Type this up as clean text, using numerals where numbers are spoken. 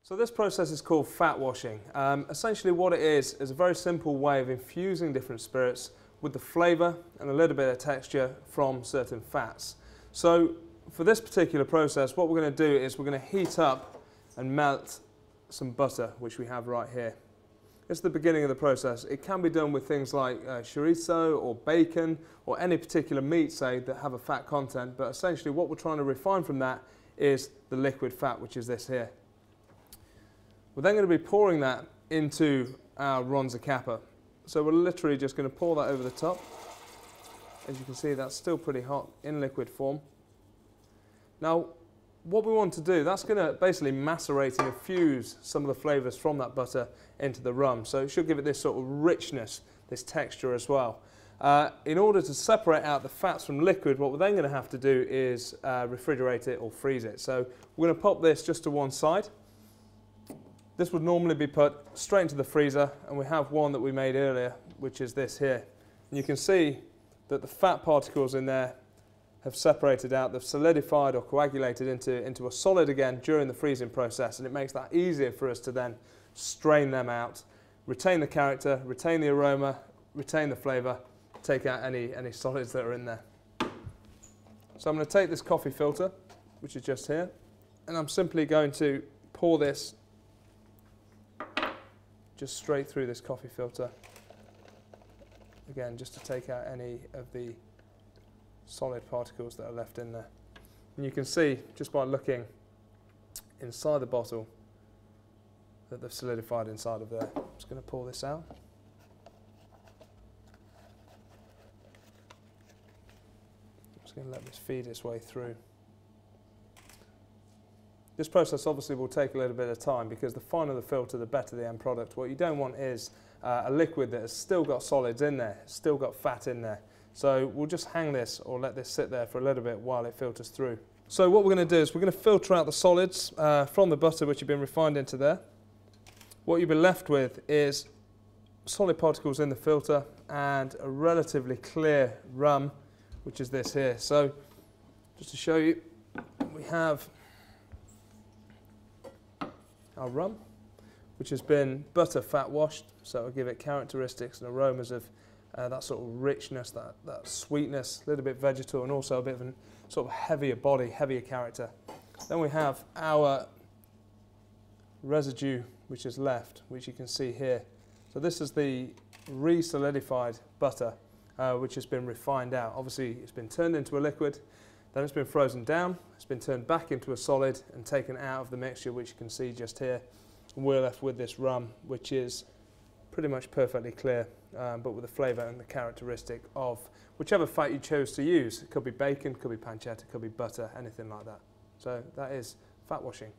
So this process is called fat washing. Essentially what it is a very simple way of infusing different spirits with the flavour and a little bit of texture from certain fats. So for this particular process, what we're going to do is we're going to heat up and melt some butter, which we have right here. It's the beginning of the process. It can be done with things like chorizo or bacon or any particular meat, say, that have a fat content, but essentially what we're trying to refine from that is the liquid fat, which is this here. We're then going to be pouring that into our Ronza Capa. So we're literally just going to pour that over the top. As you can see, that's still pretty hot in liquid form. Now, what we want to do, that's going to basically macerate and infuse some of the flavours from that butter into the rum. So it should give it this sort of richness, this texture as well. In order to separate out the fats from liquid, what we're then going to have to do is refrigerate it or freeze it. So we're going to pop this just to one side. This would normally be put straight into the freezer, and we have one that we made earlier, which is this here. And you can see that the fat particles in there have separated out, they've solidified or coagulated into a solid again during the freezing process, and it makes that easier for us to then strain them out, retain the character, retain the aroma, retain the flavour, take out any solids that are in there. So I'm going to take this coffee filter, which is just here, and I'm simply going to pour this just straight through this coffee filter, again just to take out any of the solid particles that are left in there. And you can see just by looking inside the bottle that they've solidified inside of there. I'm just going to pour this out. I'm just going to let this feed its way through. This process obviously will take a little bit of time, because the finer the filter, the better the end product. What you don't want is a liquid that has still got solids in there, still got fat in there. So we'll just hang this or let this sit there for a little bit while it filters through. So what we're going to do is we're going to filter out the solids from the butter which have been refined into there. What you'll be left with is solid particles in the filter and a relatively clear rum, which is this here. So just to show you, we have our rum, which has been butter fat washed, so it'll give it characteristics and aromas of that sort of richness, that sweetness, a little bit vegetal, and also a bit of a sort of heavier body, heavier character. Then we have our residue which is left, which you can see here. So this is the re-solidified butter which has been refined out. Obviously it's been turned into a liquid, then it's been frozen down, it's been turned back into a solid and taken out of the mixture, which you can see just here. And we're left with this rum, which is pretty much perfectly clear, but with the flavour and the characteristic of whichever fat you chose to use. It could be bacon, could be pancetta, could be butter, anything like that. So that is fat washing.